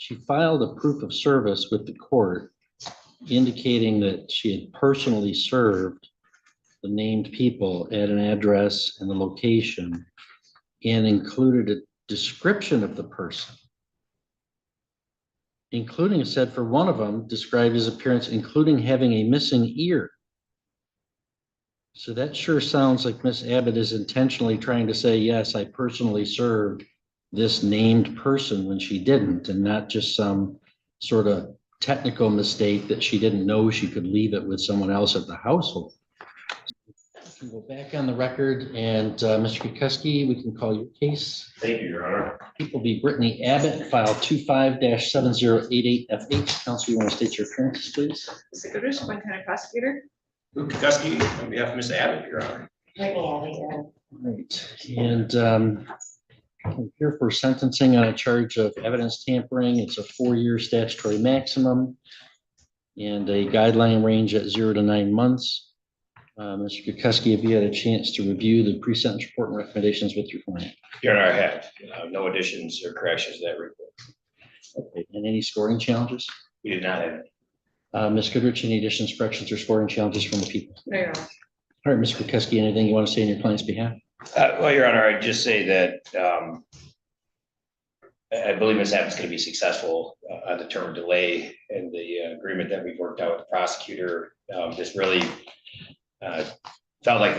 She filed a proof of service with the court indicating that she had personally served the named people at an address and the location and included a description of the person, including, said for one of them, described his appearance, including having a missing ear. So that sure sounds like Miss Abbott is intentionally trying to say, yes, I personally served this named person when she didn't, and not just some sort of technical mistake that she didn't know she could leave it with someone else at the household. We can go back on the record, and Mr. Kukuski, we can call your case. Thank you, Your Honor. People be Brittany Abbott, file 25-7088FH. Counsel, you want to state your appearances, please? Mr. Goodrich, one kind of prosecutor. Luke Kukuski, on behalf of Ms. Abbott, Your Honor. Right, and I'm here for sentencing on a charge of evidence tampering. It's a 4-year statutory maximum and a guideline range at 0 to 9 months. Mr. Kukuski, have you had a chance to review the pre-sentence report and recommendations with your client? Your Honor, I have no additions or corrections to that report. Okay, and any scoring challenges? We did not have any. Ms. Goodrich, any additions, corrections, or scoring challenges from the people? No, Your Honor. All right, Mr. Kukuski, anything you want to say on your client's behalf? Well, Your Honor, I'd just say that I believe Ms. Abbott's going to be successful on the term of delay, and the agreement that we've worked out with the prosecutor just really felt like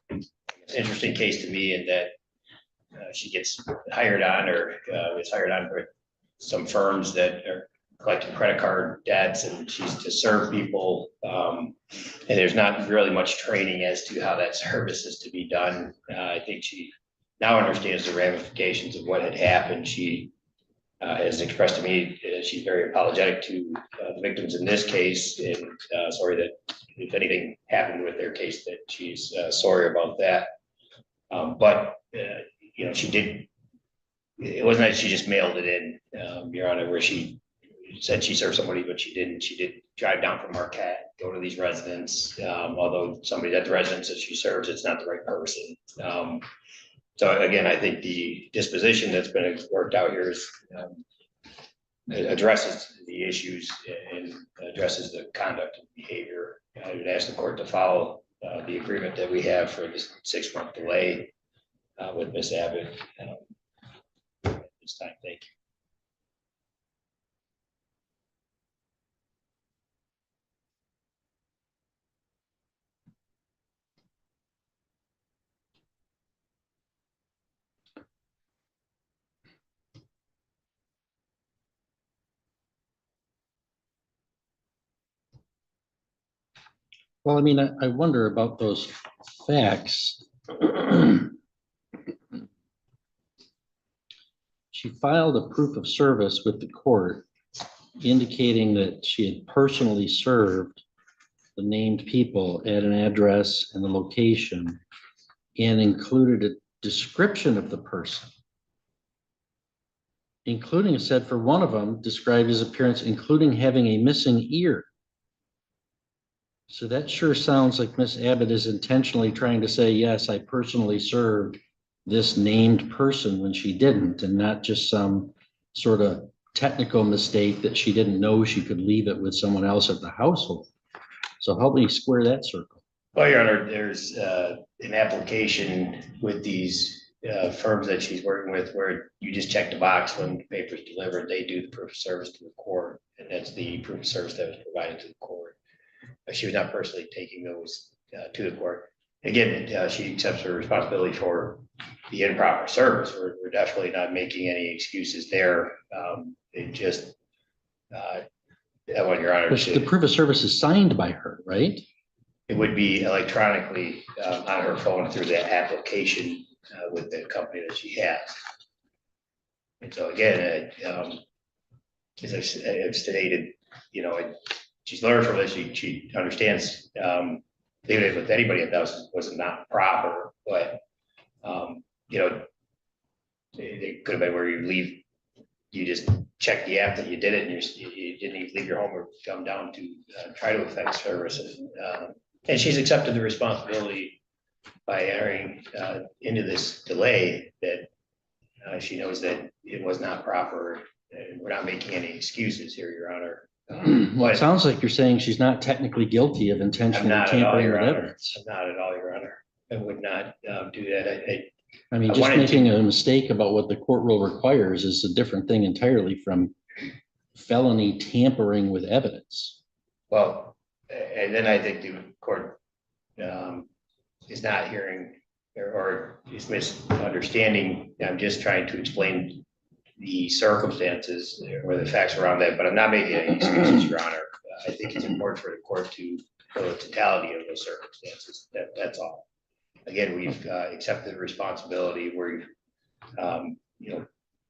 an interesting case to me, in that she gets hired on, or is hired on by some firms that are collecting credit card debts, and she's to serve people. And there's not really much training as to how that service is to be done. I think she now understands the ramifications of what had happened. She has expressed to me she's very apologetic to the victims in this case, and sorry that if anything happened with their case, that she's sorry about that. But you know, she did. It wasn't that she just mailed it in, Your Honor, where she said she served somebody, but she didn't. She did drive down from Marquette, go to these residents. Although somebody at the residence that she serves, it's not the right person. So again, I think the disposition that's been worked out here is addresses the issues and addresses the conduct and behavior. I would ask the court to follow the agreement that we have for this 6-month delay with Ms. Abbott at this time. Thank you. Well, I mean, I wonder about those facts. She filed a proof of service with the court indicating that she had personally served the named people at an address and the location and included a description of the person, including, said for one of them, described his appearance, including having a missing ear. So that sure sounds like Miss Abbott is intentionally trying to say, yes, I personally served this named person when she didn't, and not just some sort of technical mistake that she didn't know she could leave it with someone else at the household. So help me square that circle. Well, Your Honor, there's an application with these firms that she's working with where you just check the box when the paper's delivered. They do the proof of service to the court, and that's the proof of service that was provided to the court. She was not personally taking those to the court. Again, she accepts her responsibility for the improper service. We're definitely not making any excuses there. It just, I want Your Honor to. The proof of service is signed by her, right? It would be electronically on her phone through the application with the company that she has. And so again, as I've stated, you know, she's learned from this. She understands leaving it with anybody at the house was not proper, but you know, it could have been where you just check the app that you did it, and you didn't even leave your home or come down to try to affect services. And she's accepted the responsibility by entering into this delay, that she knows that it was not proper, and we're not making any excuses here, Your Honor. Well, it sounds like you're saying she's not technically guilty of I'm intentionally not at all, tampering Your with Honor. evidence. I'm not at all, Your Honor. I would not do that. I mean, I just wanted to- making a mistake about what the court rule requires is a different thing entirely from felony tampering with evidence. Well, and then I think the court is not hearing or is misunderstanding. I'm just trying to explain the circumstances or the facts around that, but I'm not making any excuses, Your Honor. I think it's important for the court to know the totality of those circumstances. That's all. Again, we've accepted the responsibility. We've,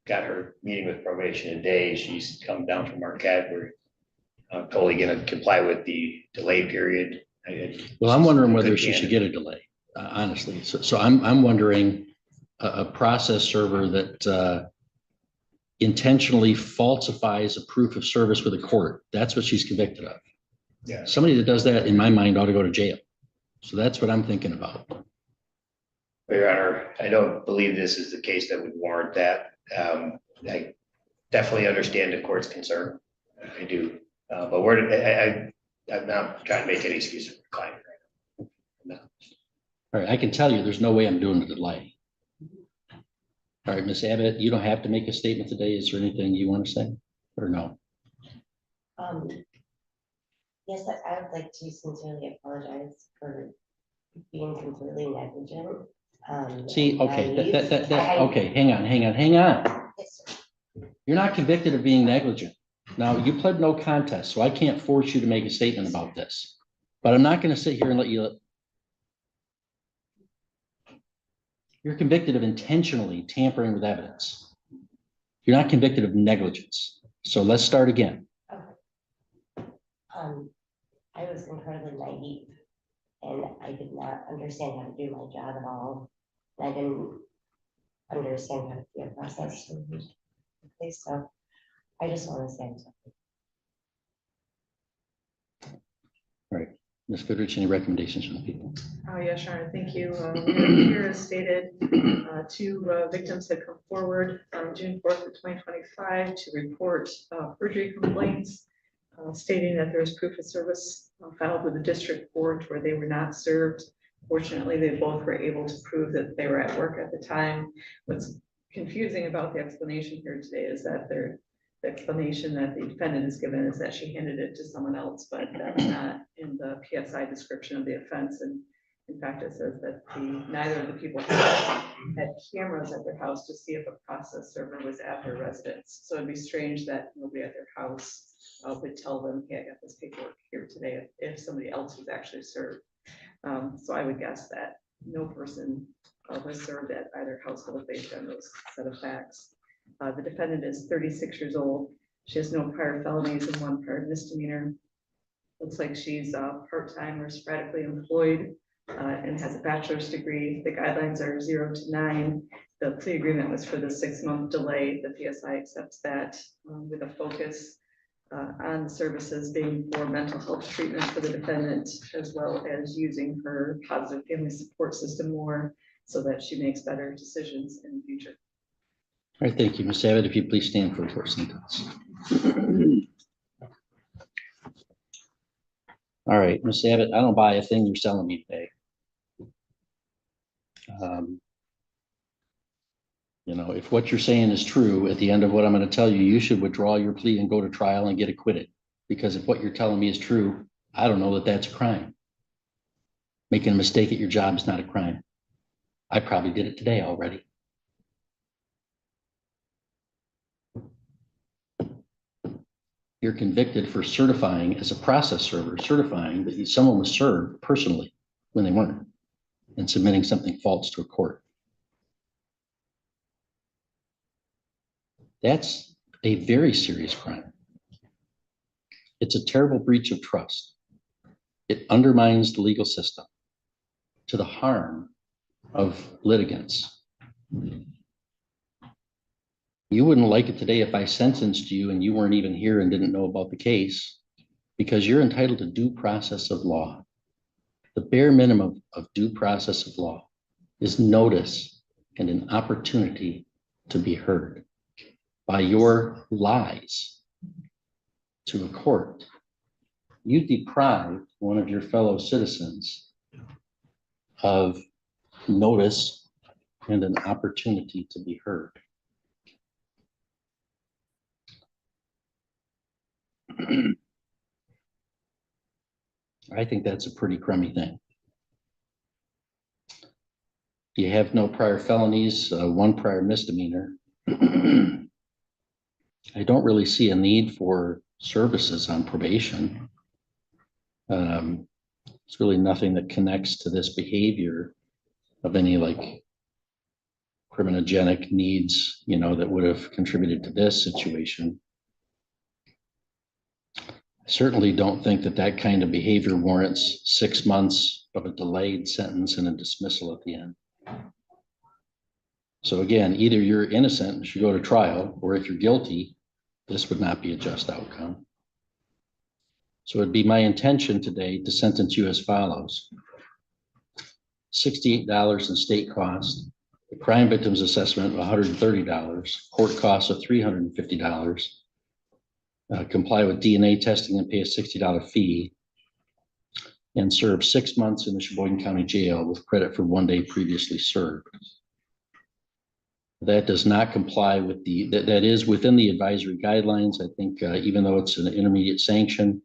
got her meeting with probation in days. She's come down from Marquette. We're totally going to comply with the delay period. Well, I'm wondering whether she should get a delay, honestly. So I'm wondering a process server that intentionally falsifies a proof of service with a court. That's what she's convicted of. Yeah. Somebody that does that, in my mind, ought to go to jail. So that's what I'm thinking about. Your Honor, I don't believe this is the case that would warrant that. I definitely understand the court's concern. I do. But I'm not trying to make any excuse for the client. No. All right, I can tell you, there's no way I'm doing the delay. All right, Ms. Abbott, you don't have to make a statement today. Is there anything you want to say or no? Yes, I would like to sincerely apologize for being completely negligent. See, okay, I- okay, hang on. Yes, sir. You're not convicted of being negligent. Now, you pled no contest, so I can't force you to make a statement about this. But I'm not going to sit here and let you. You're convicted of intentionally tampering with evidence. You're not convicted of negligence. So let's start again. Okay. I was incredibly naive and I did not understand how to do my job at all. I didn't understand how to be a process. So I just want to say something. All right, Ms. Goodrich, any recommendations from the people? Yes, Sharon, thank you. Here as stated, two victims had come forward on June 4th of 2025 to report perjury complaints stating that there was proof of service filed with the district court where they were not served. Fortunately, they both were able to prove that they were at work at the time. What's confusing about the explanation here today is that the explanation that the defendant is given is that she handed it to someone else, but that's not in the PSI description of the offense. And in fact, it says that neither of the people had cameras at their house to see if a process server was at their residence. So it'd be strange that nobody at their house would tell them, hey, I got this paperwork here today if somebody else was actually served. So I would guess that no person was served at either household based on those set of facts. The defendant is 36 years old. She has no prior felonies and one prior misdemeanor. Looks like she's part-time or sporadically employed and has a bachelor's degree. The guidelines are 0 to 9. The plea agreement was for the 6-month delay. The PSI accepts that with a focus on the services being for mental health treatment for the defendant, as well as using her positive family support system more so that she makes better decisions in the future. All right, thank you. Ms. Abbott, if you please stand for the first sentence. All right, Ms. Abbott, I don't buy a thing you're selling me today. If what you're saying is true, at the end of what I'm going to tell you, you should withdraw your plea and go to trial and get acquitted. Because if what you're telling me is true, I don't know that that's a crime. Making a mistake at your job is not a crime. I probably did it today already. You're convicted for certifying as a process server, certifying that someone was served personally when they weren't, and submitting something false to a court. That's a very serious crime. It's a terrible breach of trust. It undermines the legal system to the harm of litigants. You wouldn't like it today if I sentenced you and you weren't even here and didn't know about the case, because you're entitled to due process of law. The bare minimum of due process of law is notice and an opportunity to be heard. by your lies to a court, you deprived one of your fellow citizens of notice and an opportunity to be heard. I think that's a pretty crummy thing. You have no prior felonies, one prior misdemeanor. I don't really see a need for services on probation. It's really nothing that connects to this behavior of any like criminogenic needs, you know, that would have contributed to this situation. I certainly don't think that that kind of behavior warrants 6 months of a delayed sentence and a dismissal at the end. So again, either you're innocent and should go to trial, or if you're guilty, this would not be a just outcome. So it'd be my intention today to sentence you as follows. $68 in state cost, the crime victim's assessment of $130, court costs of $350, comply with DNA testing and pay a $60 fee, and serve 6 months in the Sheboygan County Jail with credit for 1 day previously served. That does not comply with that is within the advisory guidelines. I think even though it's an intermediate sanction,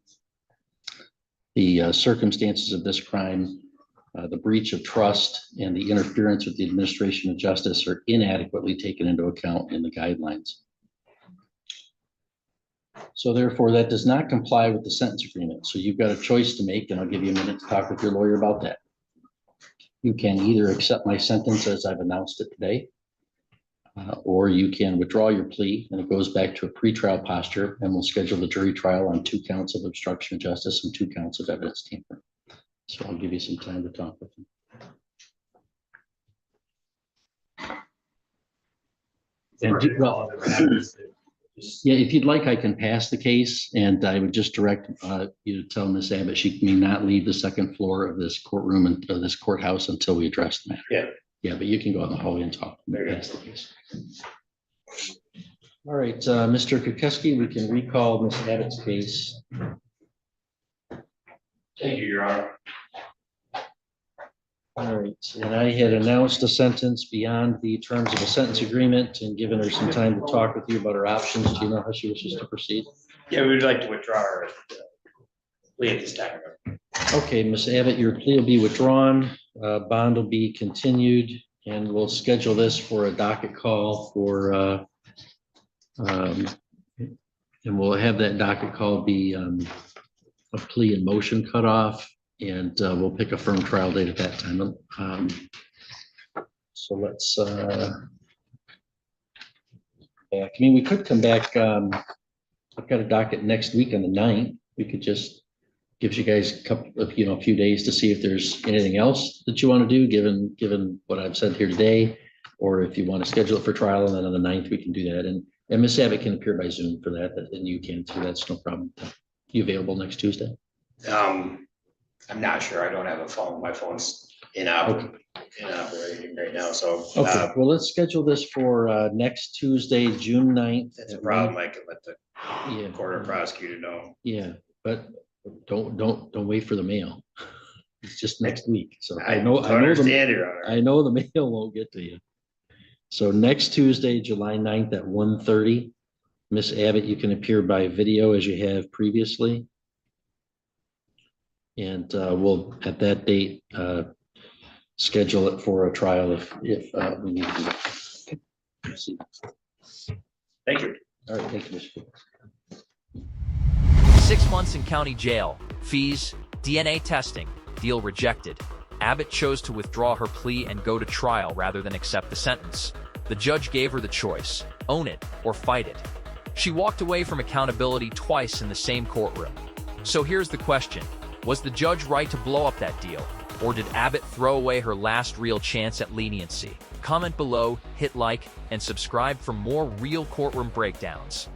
the circumstances of this crime, the breach of trust and the interference with the administration of justice are inadequately taken into account in the guidelines. So therefore, that does not comply with the sentence agreement. So you've got a choice to make, and I'll give you a minute to talk with your lawyer about that. You can either accept my sentence as I've announced it today, or you can withdraw your plea, and it goes back to a pretrial posture, and we'll schedule the jury trial on 2 counts of obstruction of justice and 2 counts of evidence tampering. So I'll give you some time to talk with him. And yeah, if you'd like, I can pass the case, and I would just direct you to tell Ms. Abbott she may not leave the 2nd floor of this courtroom and this courthouse until we address the matter. Yeah. Yeah, but you can go in the hallway and talk. There you Pass the case. All right, Mr. Kukeski, we can recall Ms. Abbott's case. Thank you, Your Honor. All right, and I had announced a sentence beyond the terms of a sentence agreement and given her some time to talk with you about her options. Do you know how she wishes to proceed? Yeah, we would like to withdraw our plea at this time. Okay, Ms. Abbott, your plea will be withdrawn, bond will be continued, and we'll schedule this for a docket call for, and we'll have that docket call be a plea and motion cutoff, and we'll pick a firm trial date at that time. So let's, I mean, we could come back, I've got a docket next week on the 9th. We could just, gives you guys a couple of, a few days to see if there's anything else that you want to do, given what I've said here today, or if you want to schedule it for trial, and then on the 9th, we can do that. And Ms. Abbott can appear by Zoom for that, and you can too. That's no problem. You available next Tuesday? I'm not sure. I don't have a phone. My phone's operating right now. So Okay, well, let's schedule this for next Tuesday, June 9th. that's a problem. I can let the court or prosecutor know. Yeah, but don't wait for the mail. It's just next week. So I understand, Your Honor. I know the mail won't get to you. So next Tuesday, July 9th at 1:30, Miss Abbott, you can appear by video as you have previously. And we'll, at that date, schedule it for a trial if we need to. Thank you. All right, thank you, Mr. 6 months in county jail, fees, DNA testing, deal rejected. Abbott chose to withdraw her plea and go to trial rather than accept the sentence. The judge gave her the choice: own it or fight it. She walked away from accountability twice in the same courtroom. So here's the question: was the judge right to blow up that deal? Or did Abbott throw away her last real chance at leniency? Comment below, hit like, and subscribe for more real courtroom breakdowns.